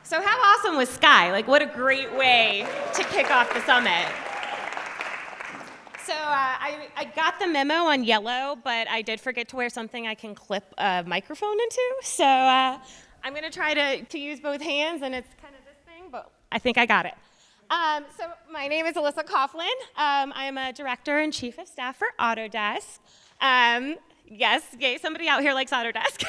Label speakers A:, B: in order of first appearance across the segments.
A: So how awesome was Sky? Like, what a great way to kick off the summit. So I got the memo on yellow, but I did forget to wear something I can clip a microphone into. So I'm going to try to use both hands, and it's kind of this thing, but I think I got it. So my name is Alyssa Coughlin. I'm a director and chief of staff for Autodesk. Yes, yay, somebody out here likes Autodesk.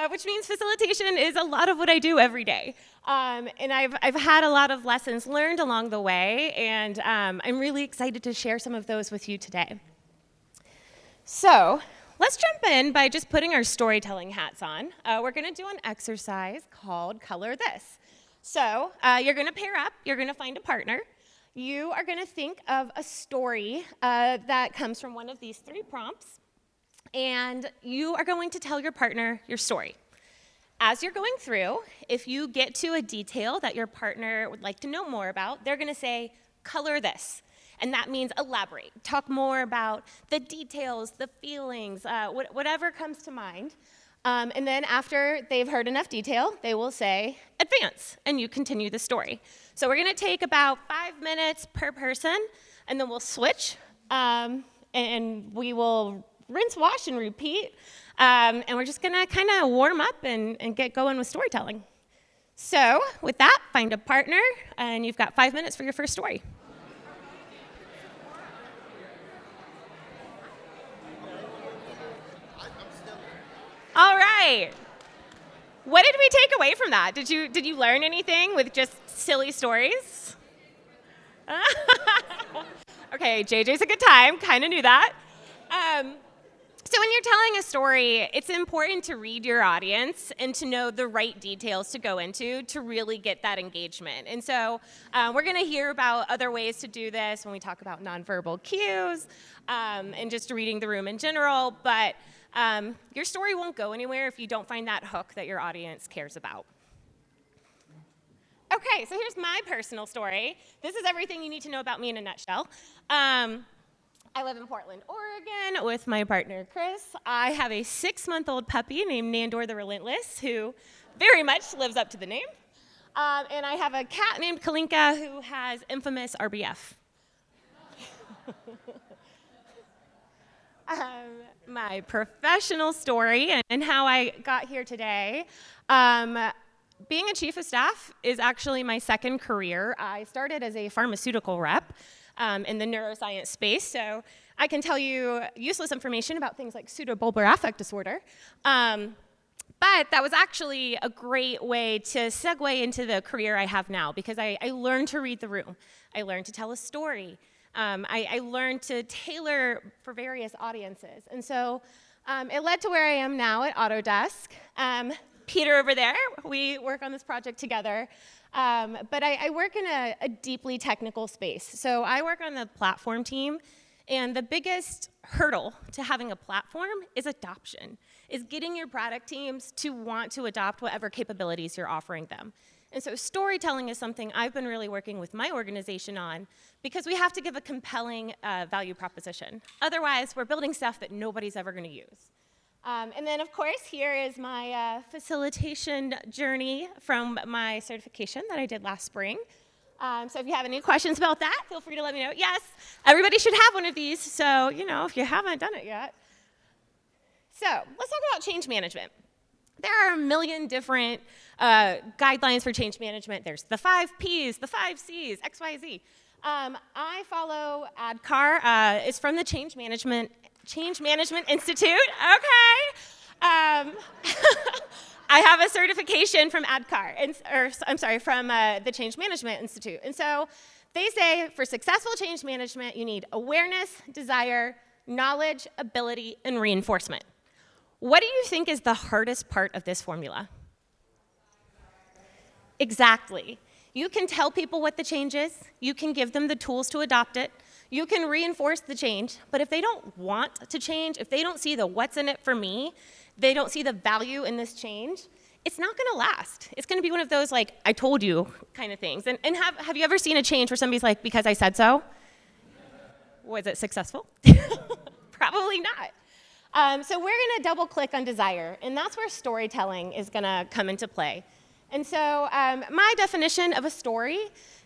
A: Which means facilitation is a lot of what I do every day. And I've had a lot of lessons learned along the way, and I'm really excited to share some of those with you today. So let's jump in by just putting our storytelling hats on. We're going to do an exercise called Color This. So you're going to pair up, you're going to find a partner. You are going to think of a story that comes from one of these three prompts, and you are going to tell your partner your story. As you're going through, if you get to a detail that your partner would like to know more about, they're going to say, color this. And that means elaborate. Talk more about the details, the feelings, whatever comes to mind. And then after they've heard enough detail, they will say, advance, and you continue the story. So we're going to take about 5 minutes per person, and then we'll switch, and we will rinse, wash, and repeat. And we're just going to kind of warm up and get going with storytelling. So with that, find a partner, and you've got 5 minutes for your first story. All right. What did we take away from that? Did you learn anything with just silly stories? Okay, JJ's a good time. Kind of knew that. So when you're telling a story, it's important to read your audience and to know the right details to go into to really get that engagement. And so we're going to hear about other ways to do this when we talk about nonverbal cues and just reading the room in general. But your story won't go anywhere if you don't find that hook that your audience cares about. Okay, so here's my personal story. This is everything you need to know about me in a nutshell. I live in Portland, Oregon with my partner, Chris. I have a 6-month-old puppy named Nandor the Relentless, who very much lives up to the name. And I have a cat named Kalinka who has infamous RBF. My professional story and how I got here today. Being a chief of staff is actually my second career. I started as a pharmaceutical rep in the neuroscience space, so I can tell you useless information about things like pseudobulbar affect disorder. But that was actually a great way to segue into the career I have now, because I learned to read the room. I learned to tell a story. I learned to tailor for various audiences. And so it led to where I am now at Autodesk. Peter over there, we work on this project together. But I work in a deeply technical space. So I work on the platform team, and the biggest hurdle to having a platform is adoption, is getting your product teams to want to adopt whatever capabilities you're offering them. And so storytelling is something I've been really working with my organization on, because we have to give a compelling value proposition. Otherwise, we're building stuff that nobody's ever going to use. And then, of course, here is my facilitation journey from my certification that I did last spring. So if you have any questions about that, feel free to let me know. Yes, everybody should have one of these, so, if you haven't done it yet. So let's talk about change management. There are a million different guidelines for change management. There's the 5 Ps, the 5 Cs, X, Y, Z. I follow ADKAR. It's from the Change Management Institute. Okay. I have a certification from ADKAR, from the Change Management Institute. And so they say for successful change management, you need awareness, desire, knowledge, ability, and reinforcement. What do you think is the hardest part of this formula? Exactly. You can tell people what the change is. You can give them the tools to adopt it. You can reinforce the change. But if they don't want to change, if they don't see the what's in it for me, they don't see the value in this change, it's not going to last. It's going to be one of those, like, I told you kind of things. And have you ever seen a change where somebody's like, because I said so? Was it successful? Probably not. So we're going to double click on desire. And that's where storytelling is going to come into play. And so my definition of a story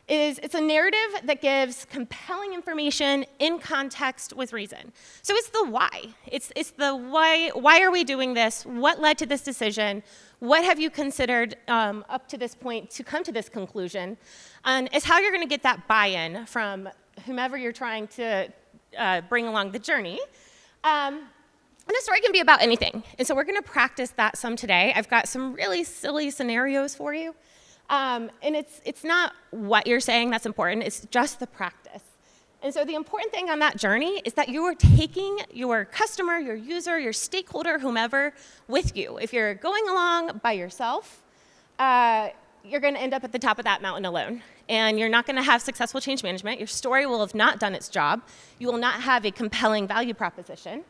A: is it's a narrative that gives compelling information in context with reason. So it's the why. It's the why are we doing this? What led to this decision? What have you considered up to this point to come to this conclusion? And it's how you're going to get that buy-in from whomever you're trying to bring along the journey. And a story can be about anything. And so we're going to practice that some today. I've got some really silly scenarios for you. And it's not what you're saying that's important, it's just the practice. And so the important thing on that journey is that you are taking your customer, your user, your stakeholder, whomever, with you. If you're going along by yourself, you're going to end up at the top of that mountain alone. And you're not going to have successful change management. Your story will have not done its job. You will not have a compelling value proposition.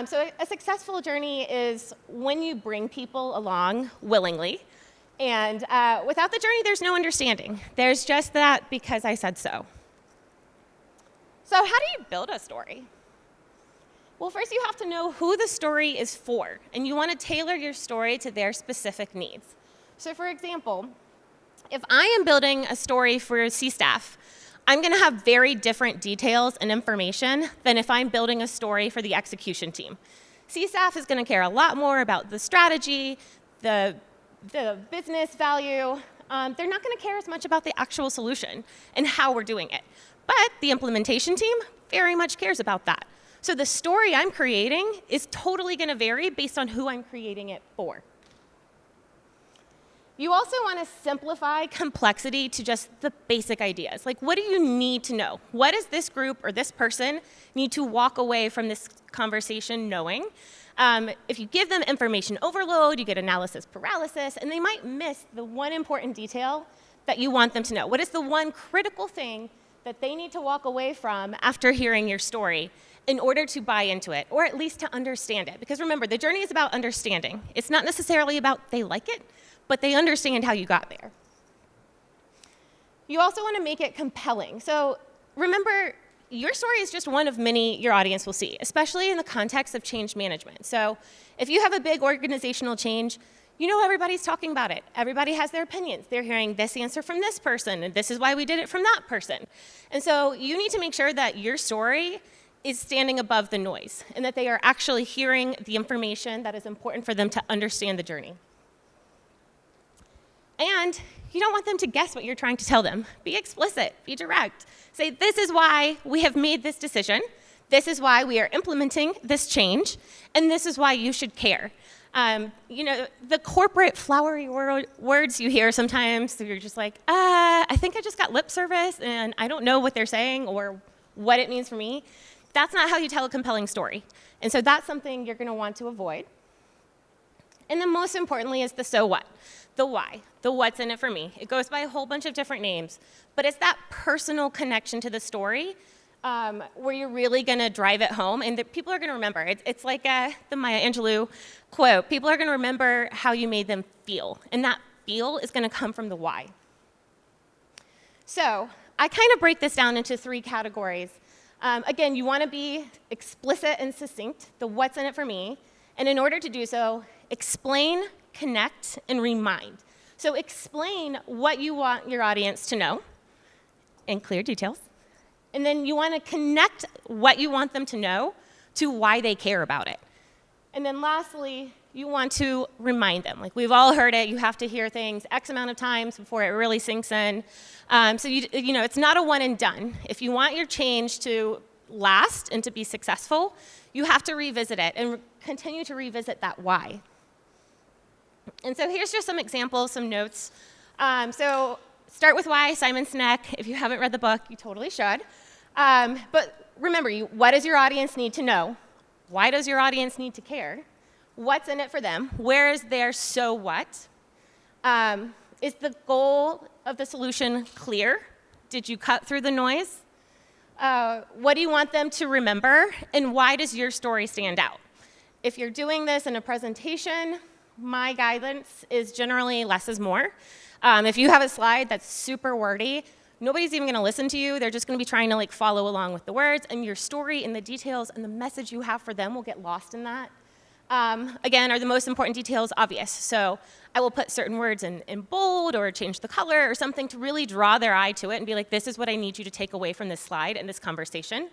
A: So a successful journey is when you bring people along willingly. And without the journey, there's no understanding. There's just that because I said so. So how do you build a story? Well, first you have to know who the story is for, and you want to tailor your story to their specific needs. So for example, if I am building a story for C-staff, I'm going to have very different details and information than if I'm building a story for the execution team. C-staff is going to care a lot more about the strategy, the business value. They're not going to care as much about the actual solution and how we're doing it. But the implementation team very much cares about that. So the story I'm creating is totally going to vary based on who I'm creating it for. You also want to simplify complexity to just the basic ideas. Like, what do you need to know? What does this group or this person need to walk away from this conversation knowing? If you give them information overload, you get analysis paralysis, and they might miss the one important detail that you want them to know. What is the one critical thing that they need to walk away from after hearing your story in order to buy into it, or at least to understand it? Because remember, the journey is about understanding. It's not necessarily about they like it, but they understand how you got there. You also want to make it compelling. So remember, your story is just one of many your audience will see, especially in the context of change management. So if you have a big organizational change, you know everybody's talking about it. Everybody has their opinions. They're hearing this answer from this person, and this is why we did it from that person. And so you need to make sure that your story is standing above the noise and that they are actually hearing the information that is important for them to understand the journey. And you don't want them to guess what you're trying to tell them. Be explicit, be direct. Say, this is why we have made this decision. This is why we are implementing this change. And this is why you should care. The corporate flowery words you hear sometimes, you're just like, I think I just got lip service and I don't know what they're saying or what it means for me. That's not how you tell a compelling story. And so that's something you're going to want to avoid. And then most importantly is the so what, the why, the what's in it for me. It goes by a whole bunch of different names, but it's that personal connection to the story where you're really going to drive it home, and that people are going to remember. It's like the Maya Angelou quote. People are going to remember how you made them feel, and that feel is going to come from the why. So I kind of break this down into 3 categories. Again, you want to be explicit and succinct, the what's in it for me, and in order to do so, explain, connect, and remind. So explain what you want your audience to know in clear details. And then you want to connect what you want them to know to why they care about it. And then lastly, you want to remind them. Like, we've all heard it. You have to hear things X amount of times before it really sinks in. So it's not a one and done. If you want your change to last and to be successful, you have to revisit it and continue to revisit that why. And so here's just some examples, some notes. So start with why, Simon Sinek. If you haven't read the book, you totally should. But remember, what does your audience need to know? Why does your audience need to care? What's in it for them? Where is their so what? Is the goal of the solution clear? Did you cut through the noise? What do you want them to remember? And why does your story stand out? If you're doing this in a presentation, my guidance is generally less is more. If you have a slide that's super wordy, nobody's even going to listen to you. They're just going to be trying to follow along with the words, and your story and the details and the message you have for them will get lost in that. Again, are the most important details obvious? So I will put certain words in bold or change the color or something to really draw their eye to it and be like, this is what I need you to take away from this slide and this conversation.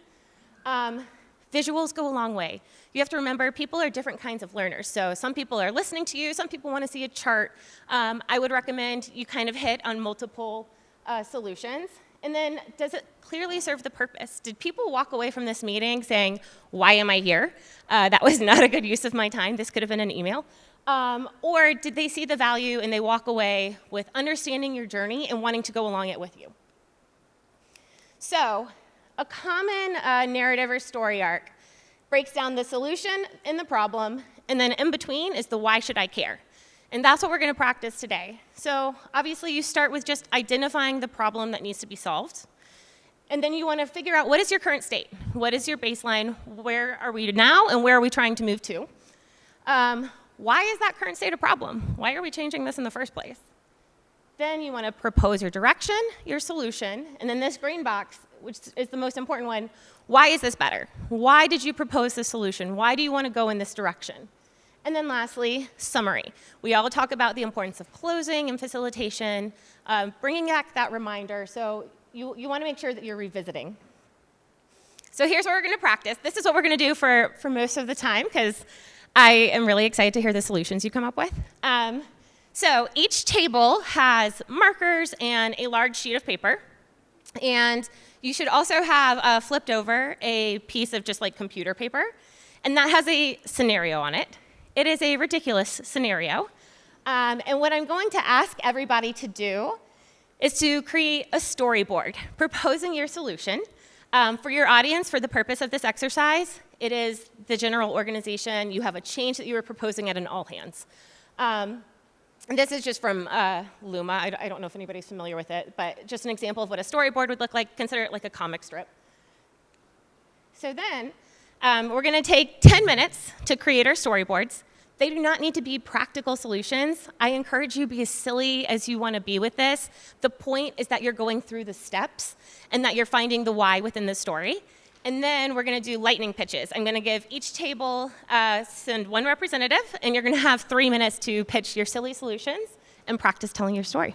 A: Visuals go a long way. You have to remember people are different kinds of learners. So some people are listening to you, some people want to see a chart. I would recommend you kind of hit on multiple solutions. And then, does it clearly serve the purpose? Did people walk away from this meeting saying, why am I here? That was not a good use of my time. This could have been an email. Or did they see the value and they walk away with understanding your journey and wanting to go along it with you? So, a common narrative or story arc breaks down the solution and the problem, and then in between is the why should I care? And that's what we're going to practice today. So obviously you start with just identifying the problem that needs to be solved. And then you want to figure out what is your current state? What is your baseline? Where are we now and where are we trying to move to? Why is that current state a problem? Why are we changing this in the first place? Then you want to propose your direction, your solution, and then this green box, which is the most important one, why is this better? Why did you propose this solution? Why do you want to go in this direction? And then lastly, summary. We all talk about the importance of closing and facilitation, bringing back that reminder. So you want to make sure that you're revisiting. So here's what we're going to practice. This is what we're going to do for most of the time, because I am really excited to hear the solutions you come up with. So each table has markers and a large sheet of paper. And you should also have flipped over a piece of just like computer paper. And that has a scenario on it. It is a ridiculous scenario. And what I'm going to ask everybody to do is to create a storyboard, proposing your solution. For your audience, for the purpose of this exercise, it is the general organization. You have a change that you were proposing at an all hands. And this is just from Luma. I don't know if anybody's familiar with it, but just an example of what a storyboard would look like. Consider it like a comic strip. So then, we're going to take 10 minutes to create our storyboards. They do not need to be practical solutions. I encourage you to be as silly as you want to be with this. The point is that you're going through the steps and that you're finding the why within the story. And then we're going to do lightning pitches. I'm going to give each table, send one representative, and you're going to have 3 minutes to pitch your silly solutions and practice telling your story.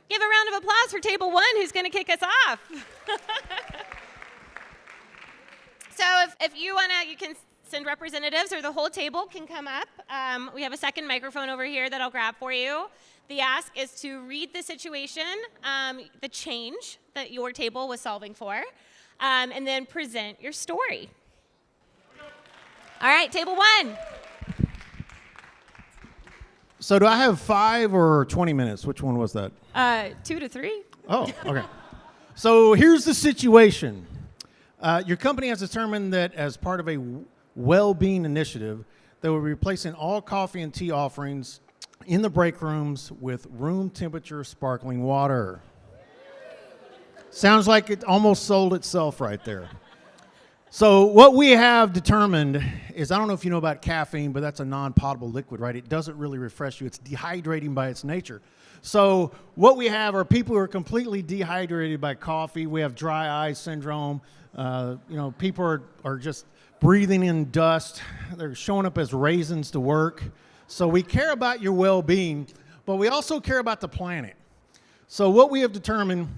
A: Give a round of applause for table one, who's going to kick us off. So if you want to, you can send representatives, or the whole table can come up. We have a second microphone over here that I'll grab for you. The ask is to read the situation, the change that your table was solving for, and then present your story. All right, table one.
B: So do I have 5 or 20 minutes? Which one was that?
A: 2 to 3.
B: Oh, okay. So here's the situation. Your company has determined that as part of a well-being initiative, they will be replacing all coffee and tea offerings in the break rooms with room temperature sparkling water. Sounds like it almost sold itself right there. So what we have determined is, I don't know if you know about caffeine, but that's a non-potable liquid, right? It doesn't really refresh you. It's dehydrating by its nature. So what we have are people who are completely dehydrated by coffee. We have dry eye syndrome. People are just breathing in dust. They're showing up as raisins to work. So we care about your well-being, but we also care about the planet. So what we have determined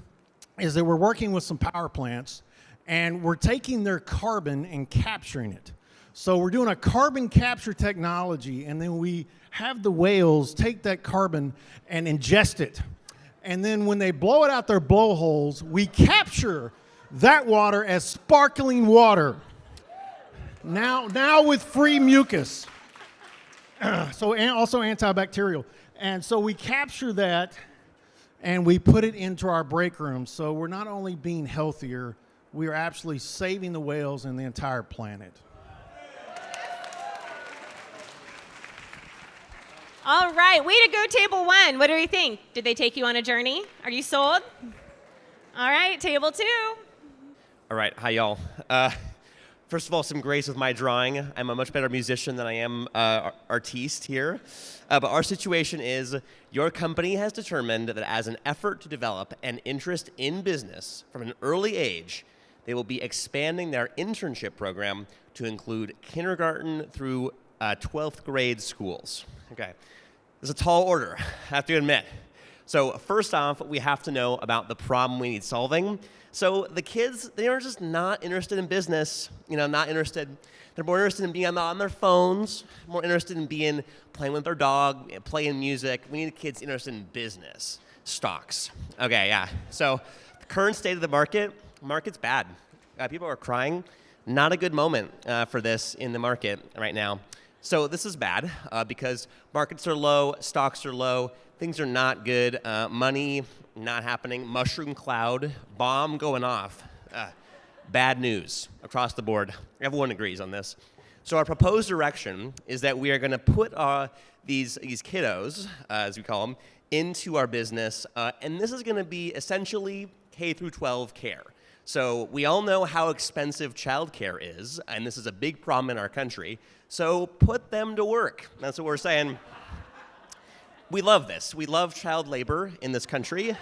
B: is that we're working with some power plants, and we're taking their carbon and capturing it. So we're doing a carbon capture technology, and then we have the whales take that carbon and ingest it. And then when they blow it out their blowholes, we capture that water as sparkling water. Now with free mucus. So and also antibacterial. And so we capture that and we put it into our break rooms. So we're not only being healthier, we are actually saving the whales and the entire planet.
A: All right, way to go, table one. What do you think? Did they take you on a journey? Are you sold? All right, table two.
C: All right, hi y'all. First of all, some grace with my drawing. I'm a much better musician than I am artiste here. But our situation is your company has determined that as an effort to develop an interest in business from an early age, they will be expanding their internship program to include kindergarten through 12th grade schools. Okay, it's a tall order, I have to admit. So first off, we have to know about the problem we need solving. So the kids, they are just not interested in business, not interested. They're more interested in being on their phones, more interested in playing with their dog, playing music. We need kids interested in business, stocks. Okay, yeah. So the current state of the market's bad. People are crying. Not a good moment for this in the market right now. So this is bad because markets are low, stocks are low, things are not good, money not happening, mushroom cloud, bomb going off. Bad news across the board. Everyone agrees on this. So our proposed direction is that we are going to put these kiddos, as we call them, into our business, and this is going to be essentially K through 12 care. So we all know how expensive childcare is, and this is a big problem in our country. So put them to work. That's what we're saying. We love this. We love child labor in this country.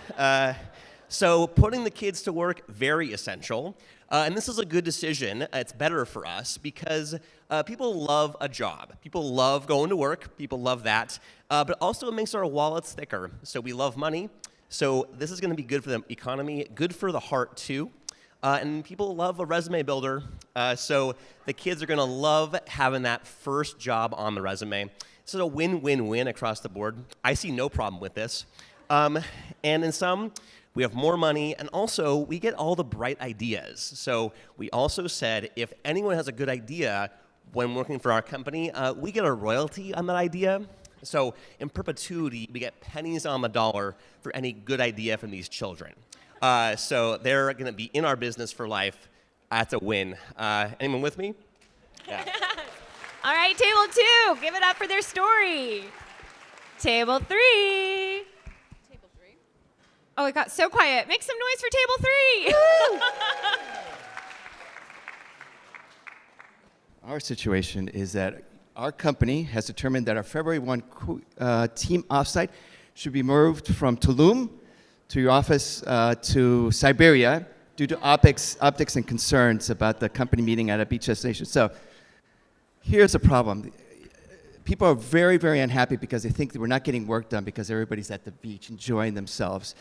C: So putting the kids to work, very essential. And this is a good decision. It's better for us because people love a job. People love going to work. People love that. But also it makes our wallets thicker. So we love money. So this is going to be good for the economy, good for the heart too. And people love a resume builder. So the kids are going to love having that first job on the resume. This is a win-win-win across the board. I see no problem with this. And in some, we have more money, and also we get all the bright ideas. So we also said if anyone has a good idea when working for our company, we get a royalty on that idea. So in perpetuity, we get pennies on the dollar for any good idea from these children. So they're going to be in our business for life. That's a win. Anyone with me? Yeah.
A: All right, table 2, give it up for their story. Table 3.
D: Table 3.
A: Oh, it got so quiet. Make some noise for table 3.
E: Our situation is that our company has determined that our February 1 team offsite should be moved from Tulum to your office to Siberia due to optics and concerns about the company meeting at a beach destination. So here's the problem. People are very, very unhappy because they think that we're not getting work done because everybody's at the beach enjoying themselves.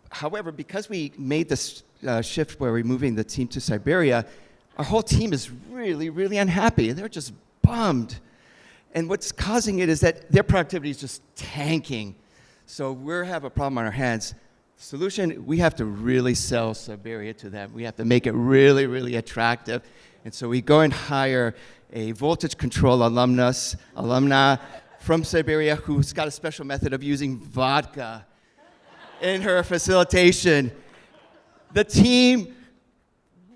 E: However, because we made this shift where we're moving the team to Siberia, our whole team is really, really unhappy. They're just bummed. And what's causing it is that their productivity is just tanking. So we have a problem on our hands. Solution, we have to really sell Siberia to them. We have to make it really, really attractive. And so we go and hire a voltage control alumna from Siberia who's got a special method of using vodka in her facilitation. The team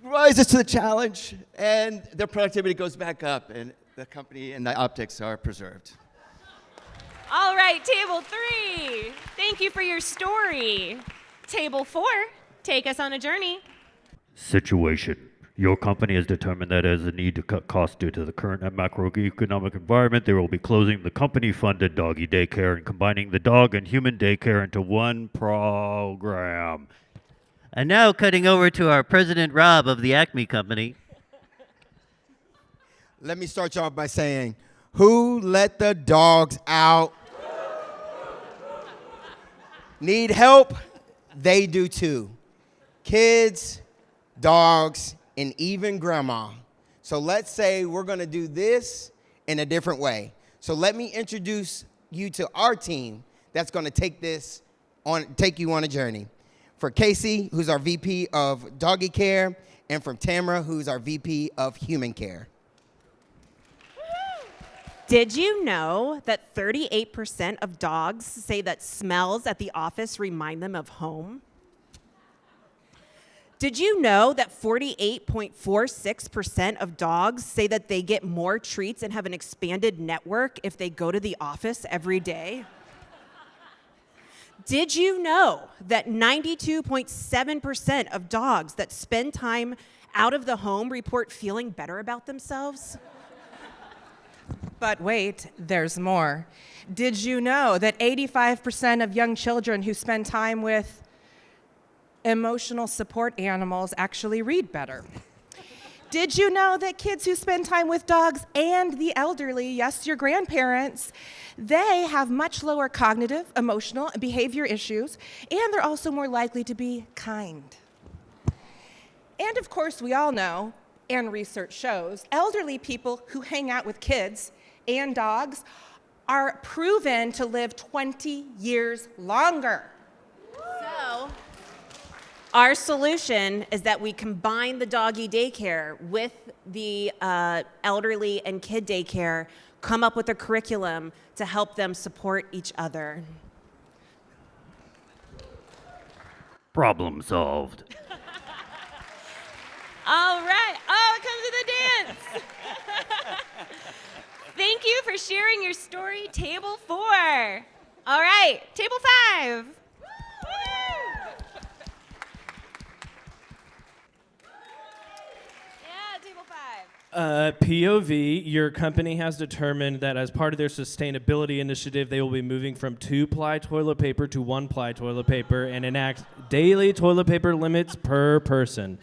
E: rises to the challenge, and their productivity goes back up, and the company and the optics are preserved.
A: All right, table 3. Thank you for your story. Table 4, take us on a journey.
F: Situation. Your company has determined that as a need to cut costs due to the current macroeconomic environment, they will be closing the company-funded doggy daycare and combining the dog and human daycare into one program.
G: And now cutting over to our President Rob of the Acme Company.
H: Let me start you off by saying, who let the dogs out? Need help? They do too. Kids, dogs, and even grandma. So let's say we're gonna do this in a different way. So let me introduce you to our team that's gonna take you on a journey. For Casey, who's our VP of Doggy Care, and from Tamara, who's our VP of Human Care.
D: Did you know that 38% of dogs say that smells at the office remind them of home? Did you know that 48.46% of dogs say that they get more treats and have an expanded network if they go to the office every day? Did you know that 92.7% of dogs that spend time out of the home report feeling better about themselves?
I: But wait, there's more. Did you know that 85% of young children who spend time with emotional support animals actually read better? Did you know that kids who spend time with dogs and the elderly, yes, your grandparents, they have much lower cognitive, emotional, and behavior issues, and they're also more likely to be kind? And of course, we all know, and research shows, elderly people who hang out with kids and dogs are proven to live 20 years longer.
D: So, our solution is that we combine the doggy daycare with the elderly and kid daycare, come up with a curriculum to help them support each other.
F: Problem solved.
A: All right. Oh, it comes to the dance. Thank you for sharing your story, Table 4. All right, Table 5. Yeah, Table 5.
J: POV, your company has determined that as part of their sustainability initiative, they will be moving from 2-ply toilet paper to 1-ply toilet paper and enact daily toilet paper limits per person.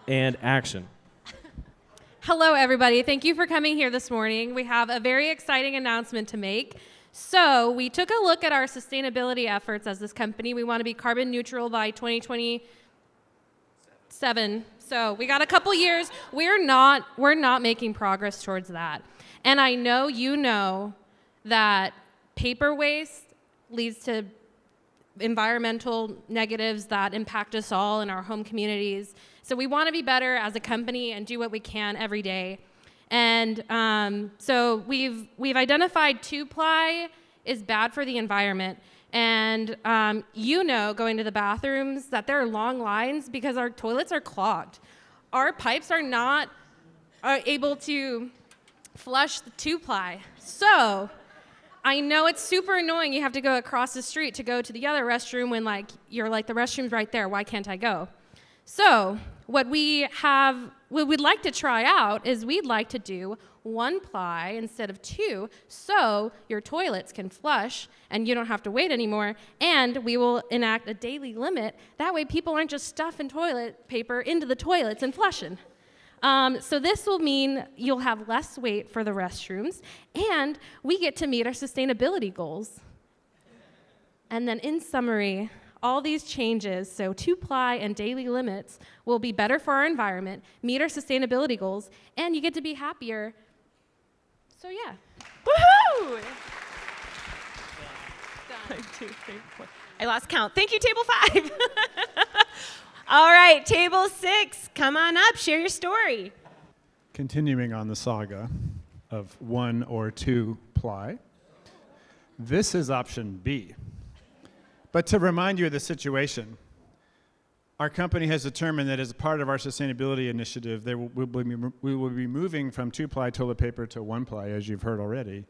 J: And action.
K: Hello, everybody. Thank you for coming here this morning. We have a very exciting announcement to make. So we took a look at our sustainability efforts as this company. We want to be carbon neutral by 2027. So we got a couple years. We're not making progress towards that. And I know you know that paper waste leads to environmental negatives that impact us all in our home communities. So we want to be better as a company and do what we can every day. And so we've identified 2-ply is bad for the environment. And going to the bathrooms that there are long lines because our toilets are clogged. Our pipes are not able to flush the 2-ply. So I know it's super annoying. You have to go across the street to go to the other restroom when you're like, the restroom's right there. Why can't I go? So what we'd like to try out is we'd like to do 1-ply instead of 2, so your toilets can flush and you don't have to wait anymore. And we will enact a daily limit. That way people aren't just stuffing toilet paper into the toilets and flushing. So this will mean you'll have less wait for the restrooms, and we get to meet our sustainability goals. And then in summary, all these changes, so 2-ply and daily limits, will be better for our environment, meet our sustainability goals, and you get to be happier. So yeah.
A: Woohoo! 1, 2, 3, 4. I lost count. Thank you, Table 5. All right, Table 6, come on up, share your story.
L: Continuing on the saga of 1 or 2-ply, this is option B. But to remind you of the situation, our company has determined that as part of our sustainability initiative, we will be moving from 2-ply toilet paper to 1-ply, as you've heard already,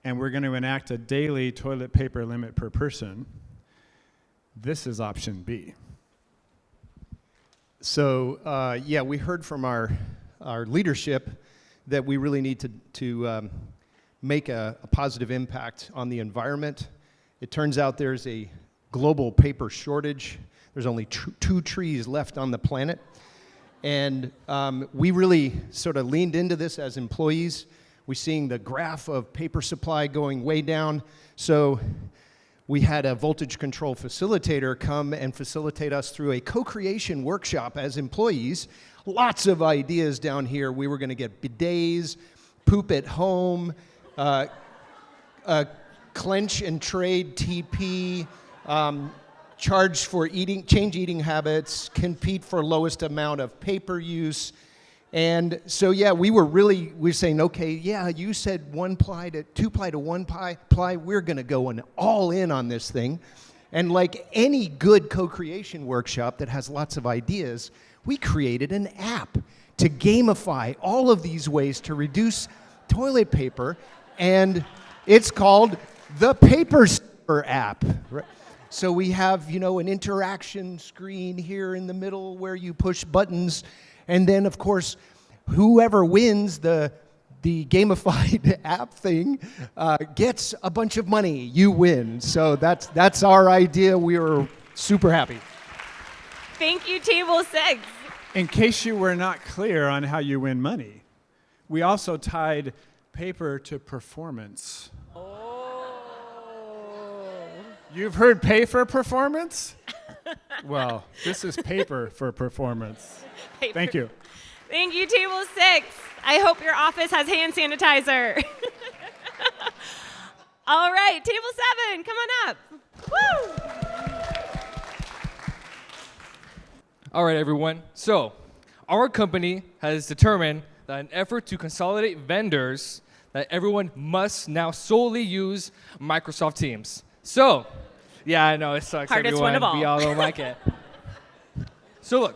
L: and we're going to enact a daily toilet paper limit per person. This is option B.
M: So, we heard from our leadership that we really need to make a positive impact on the environment. It turns out there's a global paper shortage. There's only 2 trees left on the planet. And we really sort of leaned into this as employees. We're seeing the graph of paper supply going way down. So we had a voltage control facilitator come and facilitate us through a co-creation workshop as employees. Lots of ideas down here. We were going to get bidets, poop at home, clench and trade TP, charge for change eating habits, compete for lowest amount of paper use. And so, we were saying, okay, you said 1-ply to 2-ply to 1-ply. We're going to go all in on this thing. And like any good co-creation workshop that has lots of ideas, we created an app to gamify all of these ways to reduce toilet paper. And it's called the Paper Sipper app. So we have, an interaction screen here in the middle where you push buttons. And then, of course, whoever wins the gamified app thing gets a bunch of money. You win. So that's our idea. We are super happy.
A: Thank you, Table 6.
L: In case you were not clear on how you win money, we also tied paper to performance. You've heard pay for performance? Well, this is paper for performance.
A: Paper.
L: Thank you.
A: Thank you, Table 6. I hope your office has hand sanitizer. All right, Table 7, come on up. Woo!
N: All right, everyone. So, our company has determined that in an effort to consolidate vendors, that everyone must now solely use Microsoft Teams. So, yeah, I know, it sucks,
A: Hardest
N: everyone.
A: one of all.
N: We all don't like it. So look,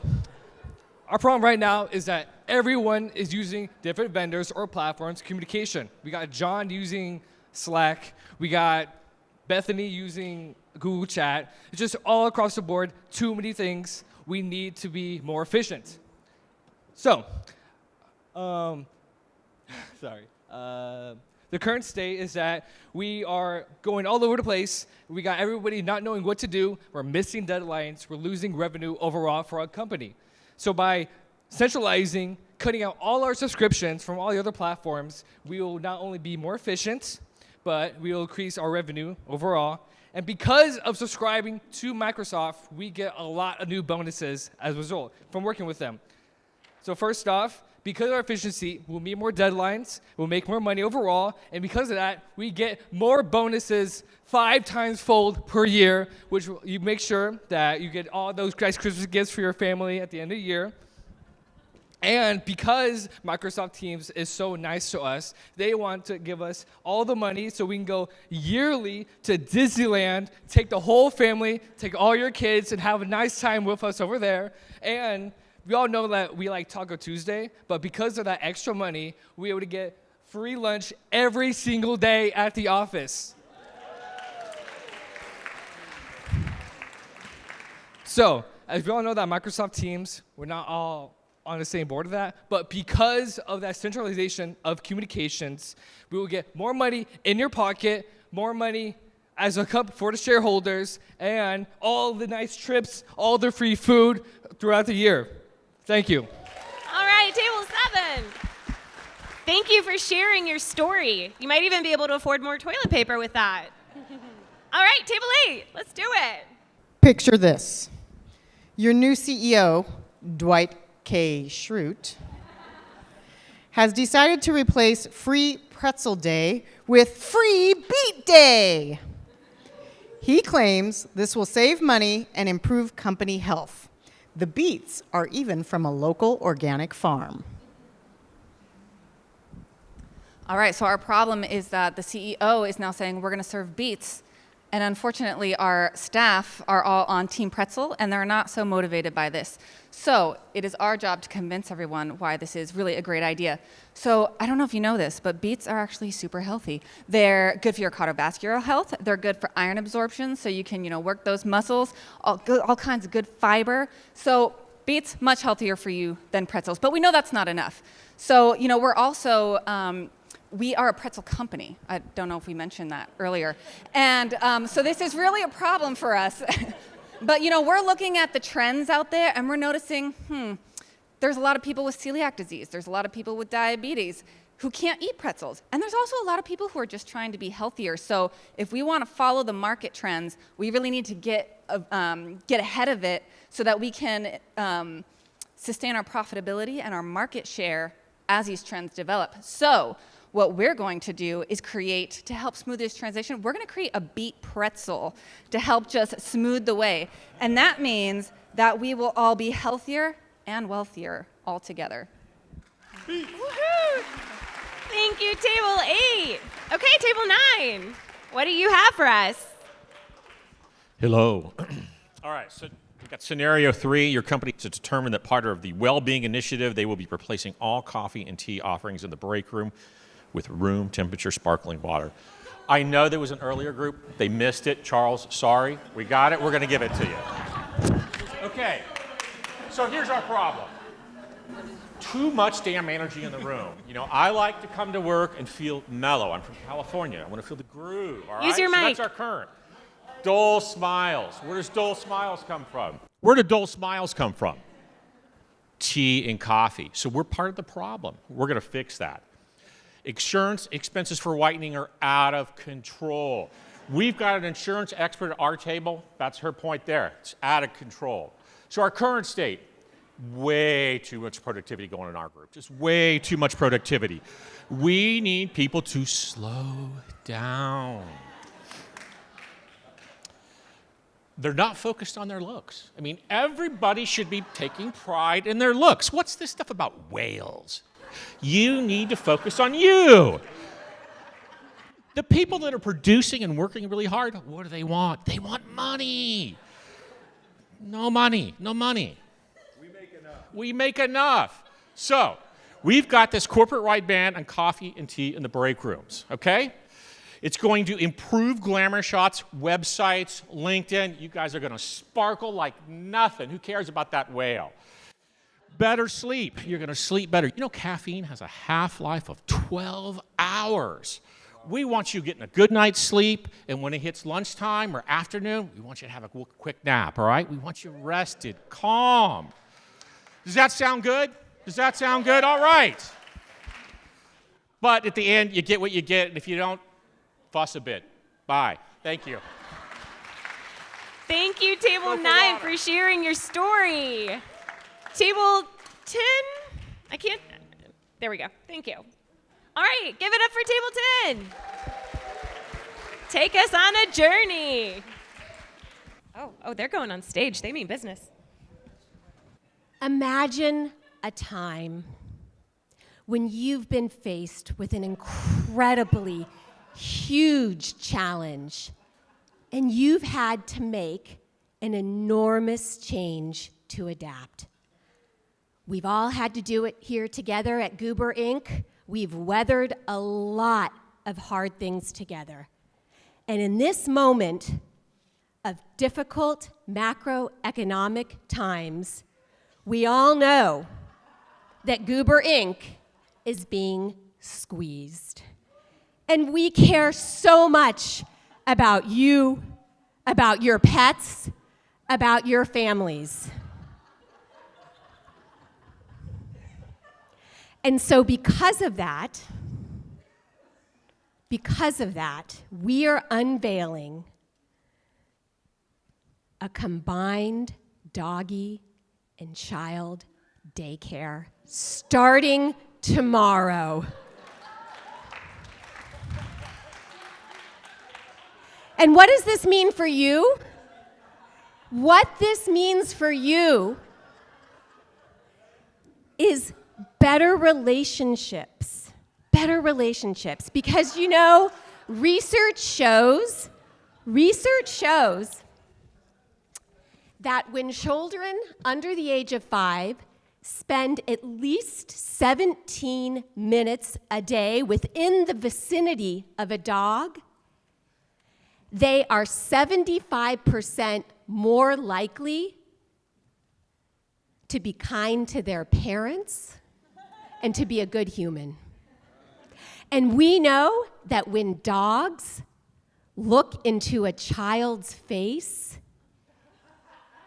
N: our problem right now is that everyone is using different vendors or platforms communication. We got John using Slack. We got Bethany using Google Chat. It's just all across the board, too many things. We need to be more efficient. So, the current state is that we are going all over the place. We got everybody not knowing what to do. We're missing deadlines. We're losing revenue overall for our company. So by centralizing, cutting out all our subscriptions from all the other platforms, we will not only be more efficient, but we will increase our revenue overall. And because of subscribing to Microsoft, we get a lot of new bonuses as a result from working with them. So first off, because of our efficiency, we'll meet more deadlines, we'll make more money overall, and because of that, we get more bonuses 5 times fold per year, which you make sure that you get all those nice Christmas gifts for your family at the end of the year. And because Microsoft Teams is so nice to us, they want to give us all the money so we can go yearly to Disneyland, take the whole family, take all your kids, and have a nice time with us over there. And we all know that we like Taco Tuesday, but because of that extra money, we're able to get free lunch every single day at the office. So, as we all know that Microsoft Teams, we're not all on the same board of that, but because of that centralization of communications, we will get more money in your pocket, more money as a cup for the shareholders, and all the nice trips, all the free food throughout the year. Thank you.
A: All right, Table 7. Thank you for sharing your story. You might even be able to afford more toilet paper with that. All right, Table 8, let's do it.
O: Picture this. Your new CEO, Dwight K. Schrute, has decided to replace Free Pretzel Day with Free Beet Day. He claims this will save money and improve company health. The beets are even from a local organic farm.
P: All right, so our problem is that the CEO is now saying we're going to serve beets. And unfortunately, our staff are all on Team Pretzel, and they're not so motivated by this. So it is our job to convince everyone why this is really a great idea. So I don't know if you know this, but beets are actually super healthy. They're good for your cardiovascular health. They're good for iron absorption, so you can, work those muscles, all kinds of good fiber. So beets, much healthier for you than pretzels. But we know that's not enough. So, we're also... we are a pretzel company. I don't know if we mentioned that earlier. And so this is really a problem for us. But, we're looking at the trends out there, and we're noticing, there's a lot of people with celiac disease. There's a lot of people with diabetes who can't eat pretzels. And there's also a lot of people who are just trying to be healthier. So if we want to follow the market trends, we really need to get ahead of it so that we can sustain our profitability and our market share as these trends develop. So what we're going to do is to help smooth this transition, we're going to create a beet pretzel to help just smooth the way. And that means that we will all be healthier and wealthier all together.
A: Woohoo! Thank you, Table 8. Okay, Table 9. What do you have for us?
Q: Hello. All right, so we've got scenario 3. Your company to determine that part of the well-being initiative, they will be replacing all coffee and tea offerings in the break room with room temperature sparkling water. I know there was an earlier group. They missed it. Charles, sorry. We got it. We're going to give it to you. Okay. So here's our problem. Too much damn energy in the room. You know, I like to come to work and feel mellow. I'm from California. I want to feel the groove. All right?
A: Use your
Q: So
A: mic.
Q: that's our current. Dull smiles. Where does dull smiles come from? Where do dull smiles come from? Tea and coffee. So we're part of the problem. We're going to fix that. Insurance expenses for whitening are out of control. We've got an insurance expert at our table. That's her point there. It's out of control. So our current state, way too much productivity going in our group. Just way too much productivity. We need people to slow down. They're not focused on their looks. I mean, everybody should be taking pride in their looks. What's this stuff about whales? You need to focus on you. The people that are producing and working really hard, what do they want? They want money. No money, no money. We make enough. So, we've got this corporate-wide ban on coffee and tea in the break rooms, okay? It's going to improve glamour shots, websites, LinkedIn. You guys are going to sparkle like nothing. Who cares about that whale? Better sleep. You're going to sleep better. You know, caffeine has a half-life of 12 hours. We want you getting a good night's sleep, and when it hits lunchtime or afternoon, we want you to have a quick nap, all right? We want you rested, calm. Does that sound good? Does that sound good? All right. But at the end, you get what you get, and if you don't, fuss a bit. Bye. Thank you.
A: Thank you, Table 9, for sharing your story. Table 10, I can't, there we go. Thank you. All right, give it up for Table 10. Take us on a journey. Oh, they're going on stage. They mean business.
R: Imagine a time when you've been faced with an incredibly huge challenge and you've had to make an enormous change to adapt. We've all had to do it here together at Goober Inc. We've weathered a lot of hard things together. And in this moment of difficult macroeconomic times, we all know that Goober Inc. is being squeezed. And we care so much about you, about your pets, about your families. And so because of that, we are unveiling a combined doggy and child daycare starting tomorrow. And what does this mean for you? What this means for you is better relationships. Better relationships. Because you know, research shows that when children under the age of 5 spend at least 17 minutes a day within the vicinity of a dog, they are 75% more likely to be kind to their parents and to be a good human. And we know that when dogs look into a child's face,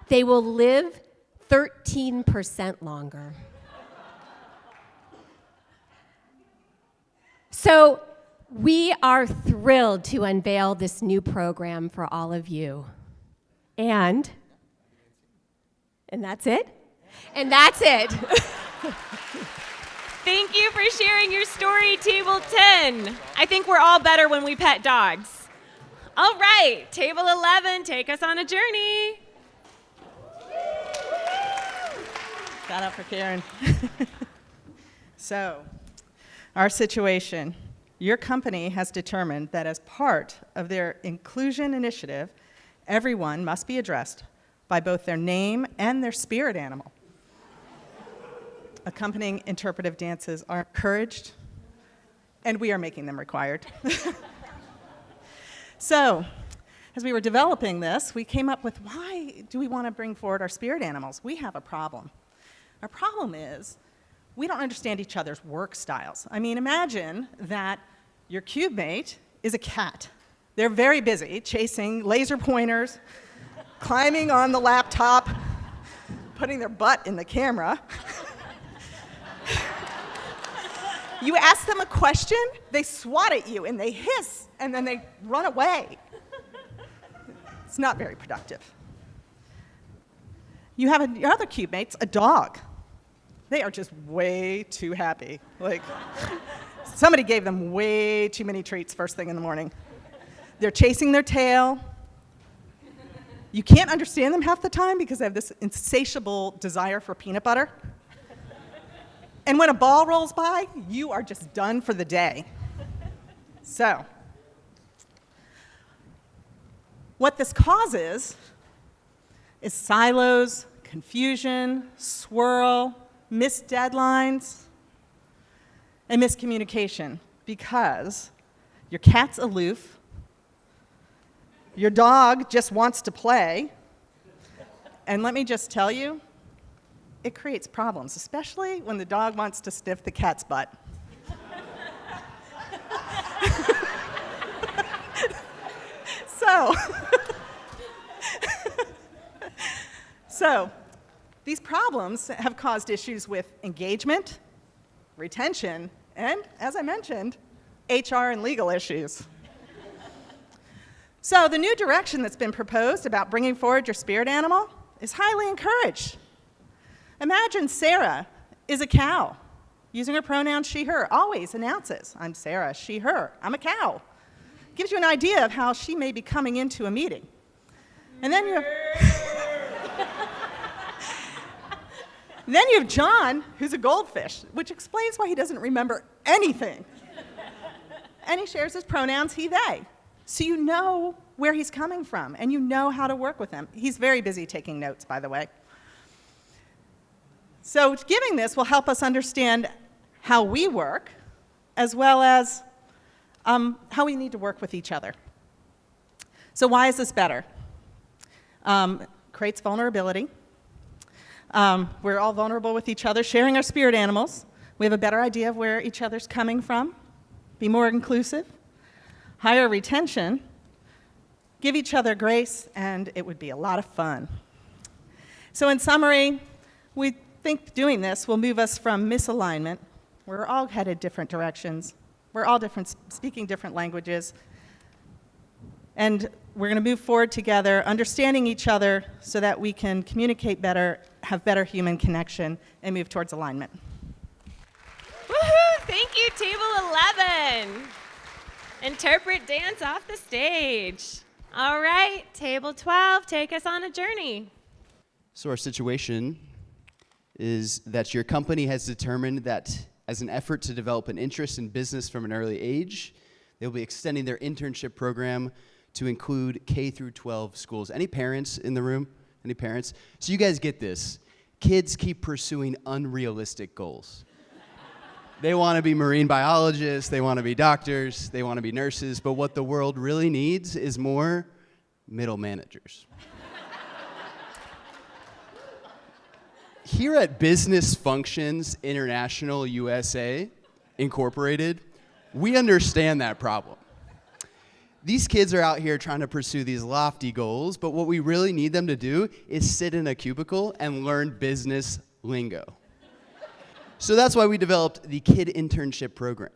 R: they will live 13% longer. So we are thrilled to unveil this new program for all of you. And that's it? And that's it.
A: Thank you for sharing your story, Table 10. I think we're all better when we pet dogs. All right, Table 11, take us on a journey.
S: Shout out for Karen. So, our situation. Your company has determined that as part of their inclusion initiative, everyone must be addressed by both their name and their spirit animal. Accompanying interpretive dances are encouraged, and we are making them required. So, as we were developing this, we came up with, why do we want to bring forward our spirit animals? We have a problem. Our problem is we don't understand each other's work styles. I mean, imagine that your cube mate is a cat. They're very busy chasing laser pointers, climbing on the laptop, putting their butt in the camera. You ask them a question, they swat at you and they hiss and then they run away. It's not very productive. You have your other cube mates, a dog. They are just way too happy. Like, somebody gave them way too many treats first thing in the morning. They're chasing their tail. You can't understand them half the time because they have this insatiable desire for peanut butter. And when a ball rolls by, you are just done for the day. So, what this causes is silos, confusion, swirl, missed deadlines, and miscommunication because your cat's aloof, your dog just wants to play, and let me just tell you, it creates problems, especially when the dog wants to sniff the cat's butt. So, these problems have caused issues with engagement, retention, and, as I mentioned, HR and legal issues. So the new direction that's been proposed about bringing forward your spirit animal is highly encouraged. Imagine Sarah is a cow, using her pronoun she, her, always announces, I'm Sarah, she, her, I'm a cow. Gives you an idea of how she may be coming into a meeting. And then you have John, who's a goldfish, which explains why he doesn't remember anything. And he shares his pronouns he, they. So you know where he's coming from, and you know how to work with him. He's very busy taking notes, by the way. So giving this will help us understand how we work, as well as how we need to work with each other. So why is this better? Creates vulnerability. We're all vulnerable with each other, sharing our spirit animals. We have a better idea of where each other's coming from. Be more inclusive. Higher retention. Give each other grace, and it would be a lot of fun. So in summary, we think doing this will move us from misalignment. We're all headed different directions. We're all different, speaking different languages. And we're going to move forward together, understanding each other so that we can communicate better, have better human connection, and move towards alignment.
A: Woohoo! Thank you, Table 11. Interpret dance off the stage. All right, Table 12, take us on a journey.
E: So our situation is that your company has determined that as an effort to develop an interest in business from an early age, they'll be extending their internship program to include K through 12 schools. Any parents in the room? Any parents? So you guys get this. Kids keep pursuing unrealistic goals. They want to be marine biologists, they want to be doctors, they want to be nurses, but what the world really needs is more middle managers. Here at Business Functions International USA, Incorporated, we understand that problem. These kids are out here trying to pursue these lofty goals, but what we really need them to do is sit in a cubicle and learn business lingo. So that's why we developed the Kid Internship Program.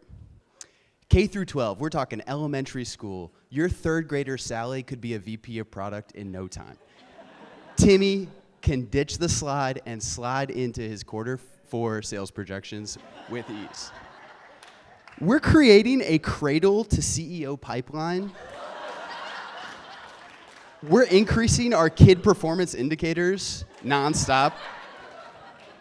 E: K through 12, we're talking elementary school. Your third grader Sally could be a VP of product in no time. Timmy can ditch the slide and slide into his Q4 sales projections with ease. We're creating a cradle to CEO pipeline. We're increasing our kid performance indicators nonstop.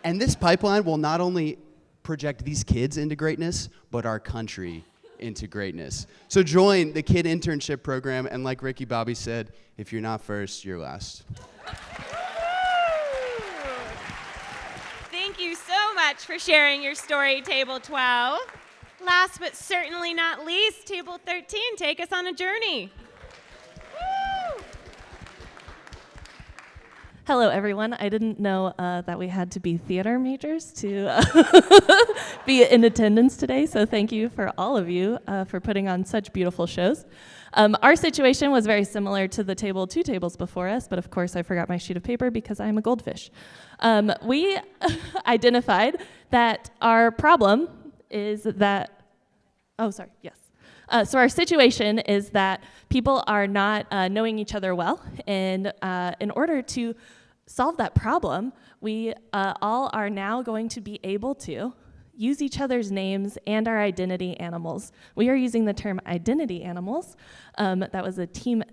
E: And this pipeline will not only project these kids into greatness, but our country into greatness. So join the Kid Internship Program, and like Ricky Bobby said, if you're not first, you're last.
A: Thank you so much for sharing your story, Table 12. Last but certainly not least, Table 13, take us on a journey.
T: Hello, everyone. I didn't know that we had to be theater majors to be in attendance today, so thank you for all of you for putting on such beautiful shows. Our situation was very similar to the two tables before us, but of course I forgot my sheet of paper because I am a goldfish. We identified that our problem is that, so our situation is that people are not knowing each other well, and in order to solve that problem, we all are now going to be able to use each other's names and our identity animals. We are using the term identity animals. That was a team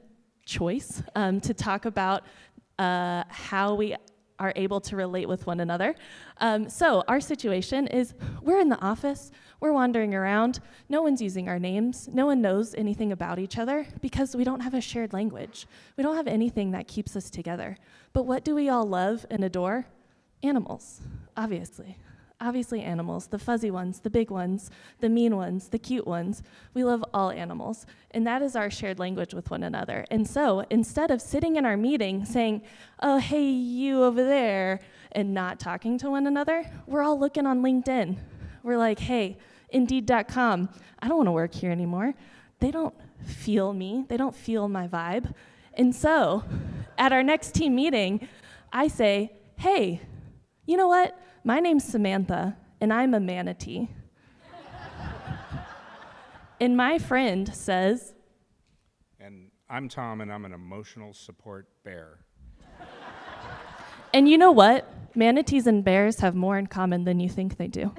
T: choice to talk about how we are able to relate with one another. So our situation is we're in the office, we're wandering around, no one's using our names, no one knows anything about each other because we don't have a shared language. We don't have anything that keeps us together. But what do we all love and adore? Animals, obviously. Obviously animals, the fuzzy ones, the big ones, the mean ones, the cute ones. We love all animals, and that is our shared language with one another. And so instead of sitting in our meeting saying, oh, hey, you over there, and not talking to one another, we're all looking on LinkedIn. We're like, hey, Indeed.com, I don't want to work here anymore. They don't feel me. They don't feel my vibe. And so at our next team meeting, I say, hey, you know what? My name's Samantha, and I'm a manatee. And my friend says,
U: and I'm Tom, and I'm an emotional support bear.
T: and you know what? Manatees and bears have more in common than you think they do.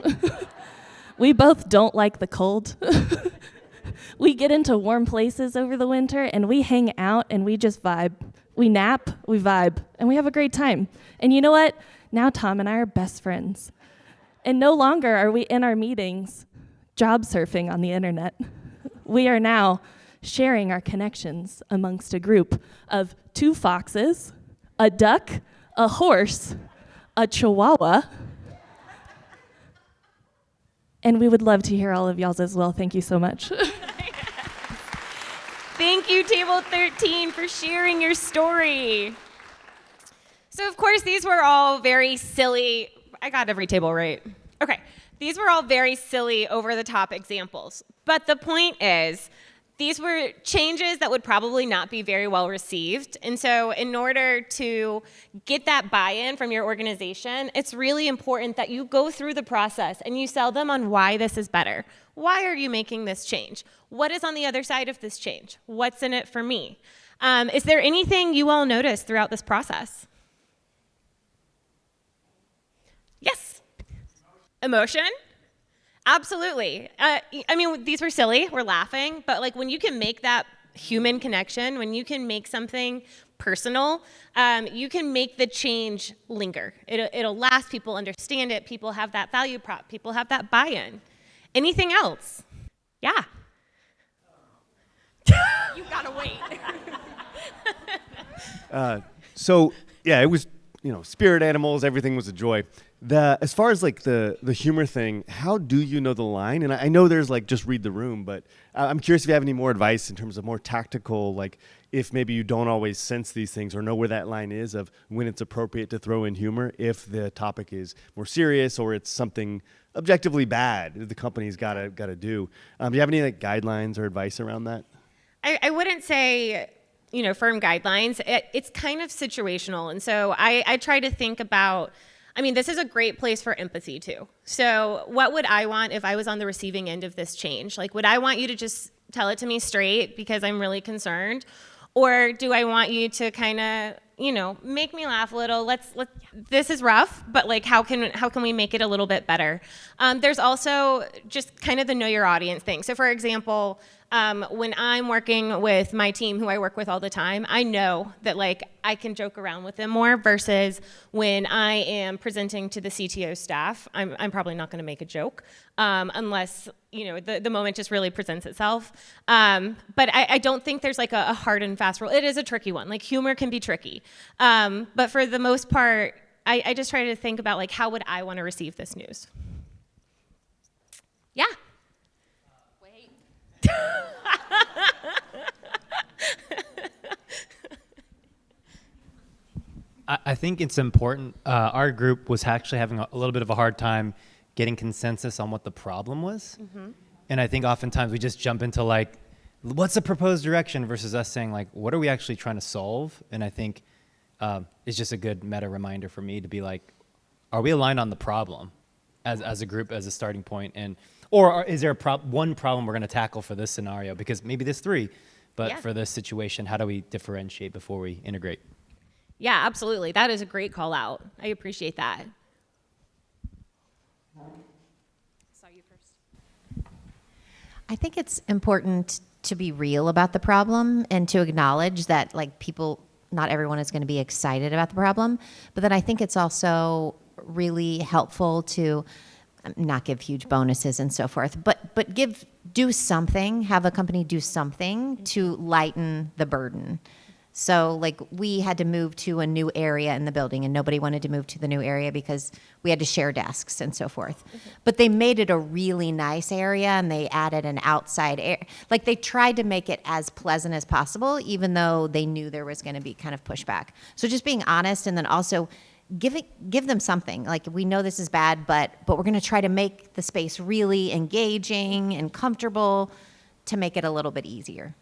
T: We both don't like the cold. We get into warm places over the winter, and we hang out, and we just vibe. We nap, we vibe, and we have a great time. And you know what? Now Tom and I are best friends. And no longer are we in our meetings job surfing on the internet. We are now sharing our connections amongst a group of 2 foxes, a duck, a horse, a chihuahua. And we would love to hear all of y'all's as well. Thank you so much.
A: Thank you, Table 13, for sharing your story. So, of course, these were all very silly. I got every table right. Okay. These were all very silly, over-the-top examples. But the point is, these were changes that would probably not be very well received. And so in order to get that buy-in from your organization, it's really important that you go through the process and you sell them on why this is better. Why are you making this change? What is on the other side of this change? What's in it for me? Is there anything you all noticed throughout this process? Yes. Emotion? Absolutely. I mean, these were silly, we're laughing, but like when you can make that human connection, when you can make something personal, you can make the change linger. It'll last, people understand it, people have that value prop, people have that buy-in. Anything else? Yeah. You gotta wait.
V: So yeah, it was, spirit animals, everything was a joy. As far as like the humor thing, how do you know the line? And I know there's like just read the room, but I'm curious if you have any more advice in terms of more tactical, like if maybe you don't always sense these things or know where that line is of when it's appropriate to throw in humor if the topic is more serious or it's something objectively bad that the company's gotta do. Do you have any like guidelines or advice around that?
A: I wouldn't say, firm guidelines. It's kind of situational. And so I try to think about, this is a great place for empathy too. So what would I want if I was on the receiving end of this change? Like, would I want you to just tell it to me straight because I'm really concerned? Or do I want you to kind of, make me laugh a little? This is rough, but like, how can we make it a little bit better? There's also just kind of the know your audience thing. So for example, when I'm working with my team, who I work with all the time, I know that like I can joke around with them more versus when I am presenting to the CTO staff, I'm probably not going to make a joke unless the moment just really presents itself. But I don't think there's like a hard and fast rule. It is a tricky one. Like humor can be tricky, but for the most part, I just try to think about like how would I want to receive this news. Yeah.
B: I think it's important. Our group was actually having a little bit of a hard time getting consensus on what the problem was.
A: Mhm.
B: And I think oftentimes we just jump into like, what's the proposed direction versus us saying like, what are we actually trying to solve? And I think it's just a good meta reminder for me to be like, are we aligned on the problem as a group, as a starting point? Or is there one problem we're going to tackle for this scenario? Because maybe there's three, but
A: Yeah.
B: for this situation, how do we differentiate before we integrate?
A: Yeah, absolutely. That is a great call out. I appreciate that.
C: I think it's important to be real about the problem and to acknowledge that like people, not everyone is going to be excited about the problem. But then I think it's also really helpful to not give huge bonuses and so forth, but do something, have a company do something to lighten the burden. So like we had to move to a new area in the building and nobody wanted to move to the new area because we had to share desks and so forth. But they made it a really nice area and they added an outside air. Like they tried to make it as pleasant as possible, even though they knew there was going to be kind of pushback. So just being honest and then also give them something. Like we know this is bad, but we're going to try to make the space really engaging and comfortable to make it a little bit easier.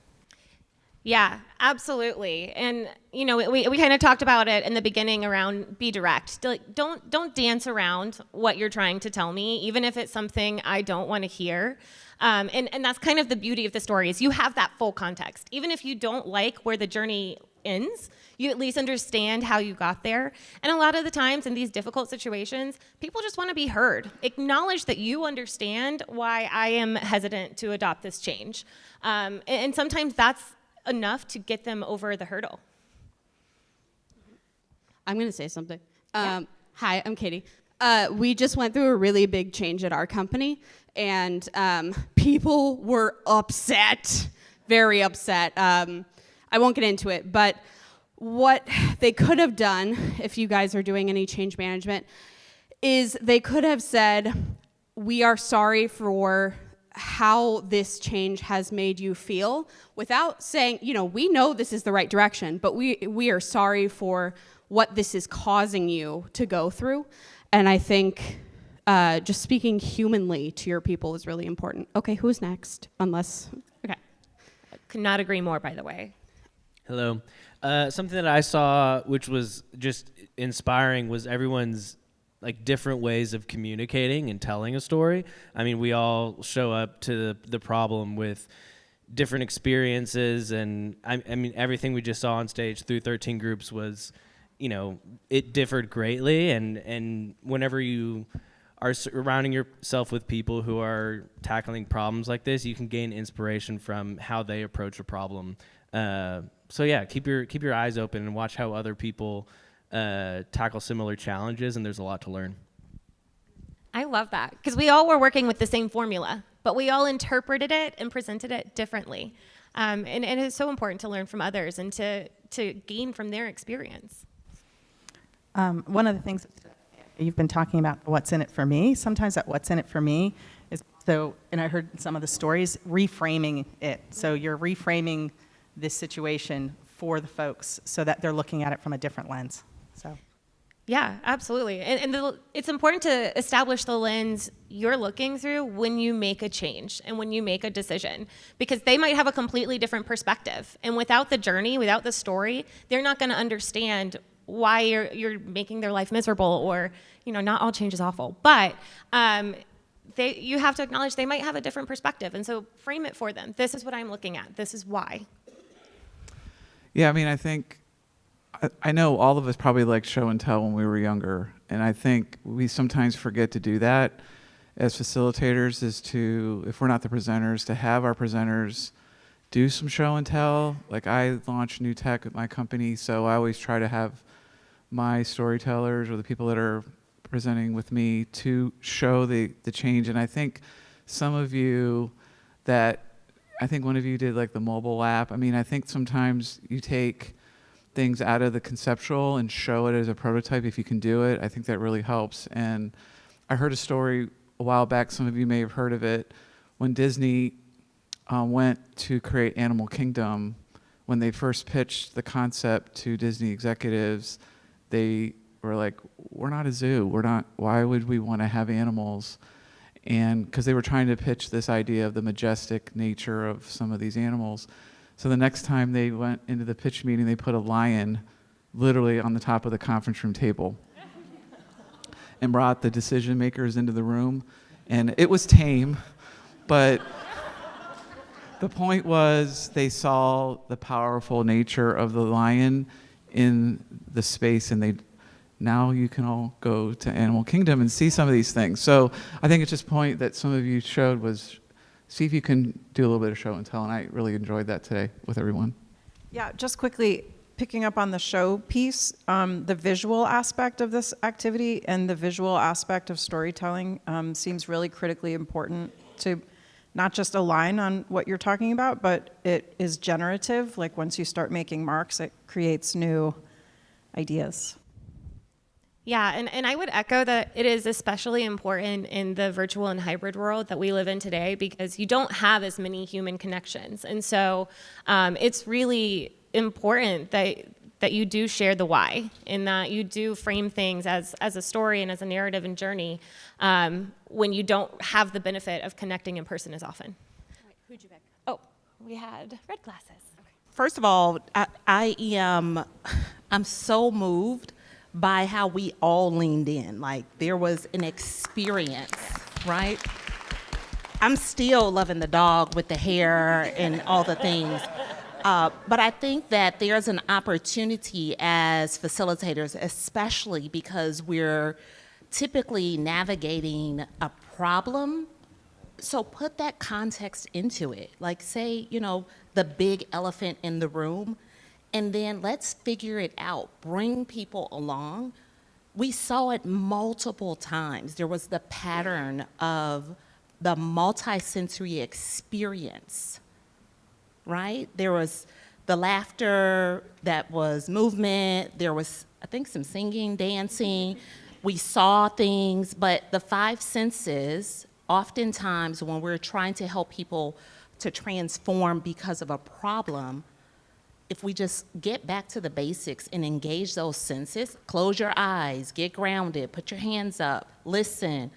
A: Yeah, absolutely. And you know, we kind of talked about it in the beginning around be direct. Like, don't dance around what you're trying to tell me, even if it's something I don't want to hear. And that's kind of the beauty of the story is you have that full context. Even if you don't like where the journey ends, you at least understand how you got there. And a lot of the times in these difficult situations, people just want to be heard. Acknowledge that you understand why I am hesitant to adopt this change. And sometimes that's enough to get them over the hurdle.
W: I'm going to say something.
A: Yeah.
W: Hi, I'm Katie. We just went through a really big change at our company, and people were upset, very upset. I won't get into it, but what they could have done, if you guys are doing any change management, is they could have said, we are sorry for how this change has made you feel, without saying, you know, we know this is the right direction, but we are sorry for what this is causing you to go through. And I think just speaking humanly to your people is really important. Okay, who's next? Okay.
A: Could not agree more, by the way.
J: Hello. Something that I saw, which was just inspiring, was everyone's like different ways of communicating and telling a story. I mean, we all show up to the problem with different experiences, and I mean, everything we just saw on stage through 13 groups was, you know, it differed greatly. And whenever you are surrounding yourself with people who are tackling problems like this, you can gain inspiration from how they approach a problem. So yeah, keep your eyes open and watch how other people tackle similar challenges, and there's a lot to learn.
A: I love that because we all were working with the same formula, but we all interpreted it and presented it differently. And it's so important to learn from others and to gain from their experience.
S: One of the things you've been talking about, what's in it for me, sometimes that what's in it for me is, so, and I heard some of the stories, reframing it. So you're reframing this situation for the folks so that they're looking at it from a different lens. So.
A: Yeah, absolutely. And it's important to establish the lens you're looking through when you make a change and when you make a decision, because they might have a completely different perspective. And without the journey, without the story, they're not going to understand why you're making their life miserable, or, you know, not all change is awful. But you have to acknowledge they might have a different perspective. And so frame it for them. This is what I'm looking at. This is why.
X: Yeah, I mean, I think, I know all of us probably liked show and tell when we were younger, and I think we sometimes forget to do that as facilitators, is to, if we're not the presenters, to have our presenters do some show and tell. Like I launched new tech at my company, so I always try to have my storytellers or the people that are presenting with me to show the change. And I think some of you I think one of you did like the mobile app. I mean, I think sometimes you take things out of the conceptual and show it as a prototype if you can do it. I think that really helps. And I heard a story a while back, some of you may have heard of it, when Disney went to create Animal Kingdom. When they first pitched the concept to Disney executives, they were like, we're not a zoo. Why would we want to have animals? And because they were trying to pitch this idea of the majestic nature of some of these animals. So the next time they went into the pitch meeting, they put a lion literally on the top of the conference room table and brought the decision makers into the room. And it was tame, but the point was they saw the powerful nature of the lion in the space, and now you can all go to Animal Kingdom and see some of these things. So I think it's just a point that some of you showed was see if you can do a little bit of show and tell, and I really enjoyed that today with everyone.
D: Yeah, just quickly, picking up on the show piece, the visual aspect of this activity and the visual aspect of storytelling seems really critically important to not just align on what you're talking about, but it is generative. Like once you start making marks, it creates new ideas.
A: Yeah, and I would echo that it is especially important in the virtual and hybrid world that we live in today because you don't have as many human connections. And so it's really important that you do share the why, in that you do frame things as a story and as a narrative and journey when you don't have the benefit of connecting in person as often.
G: Right, who'd you pick?
A: Oh, we had red glasses.
G: First of all, I'm so moved by how we all leaned in. Like there was an experience, right? I'm still loving the dog with the hair and all the things. But I think that there's an opportunity as facilitators, especially because we're typically navigating a problem. So put that context into it. Like say, the big elephant in the room, and then let's figure it out. Bring people along. We saw it multiple times. There was the pattern of the multisensory experience, right? There was the laughter, that was movement, there was, I think, some singing, dancing. We saw things, but the five senses, oftentimes when we're trying to help people to transform because of a problem, if we just get back to the basics and engage those senses, close your eyes, get grounded, put your hands up, listen.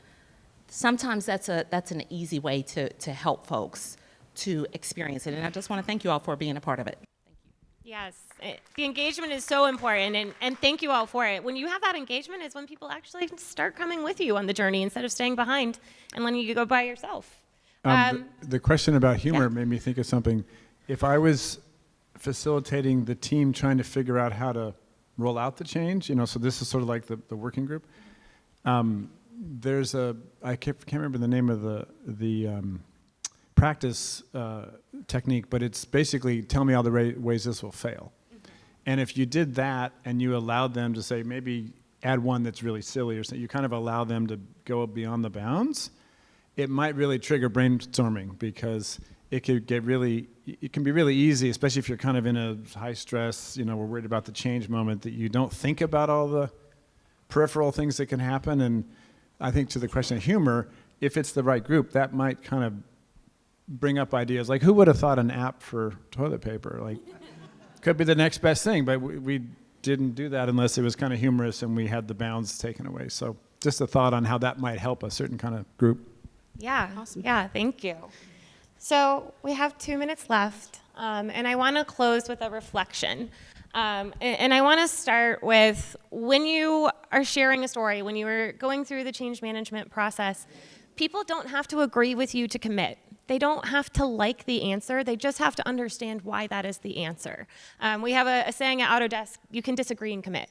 G: Sometimes that's an easy way to help folks to experience it. And I just want to thank you all for being a part of it.
A: Yes, the engagement is so important, and thank you all for it. When you have that engagement is when people actually start coming with you on the journey instead of staying behind and letting you go by yourself.
L: The question about humor made me think of something. If I was facilitating the team trying to figure out how to roll out the change, so this is sort of like the working group. There's I can't remember the name of the practice technique, but it's basically tell me all the ways this will fail. And if you did that and you allowed them to say, maybe add one that's really silly or something, you kind of allow them to go beyond the bounds, it might really trigger brainstorming because it can be really easy, especially if you're kind of in a high stress, we're worried about the change moment, that you don't think about all the peripheral things that can happen. And I think to the question of humor, if it's the right group, that might kind of bring up ideas like, who would have thought an app for toilet paper? Like, could be the next best thing, but we didn't do that unless it was kind of humorous and we had the bounds taken away. So just a thought on how that might help a certain kind of group.
A: Yeah, awesome. Yeah, thank you. So we have 2 minutes left, and I want to close with a reflection. And I want to start with when you are sharing a story, when you are going through the change management process, people don't have to agree with you to commit. They don't have to like the answer. They just have to understand why that is the answer. We have a saying at Autodesk, you can disagree and commit,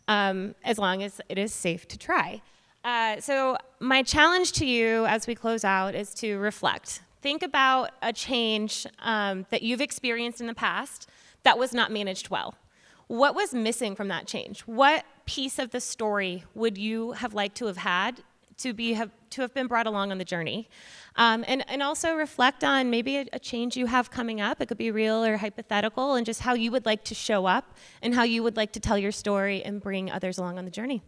A: as long as it is safe to try. So my challenge to you as we close out is to reflect. Think about a change that you've experienced in the past that was not managed well. What was missing from that change? What piece of the story would you have liked to have had to have been brought along on the journey? And also reflect on maybe a change you have coming up. It could be real or hypothetical, and just how you would like to show up and how you would like to tell your story and bring others along on the journey.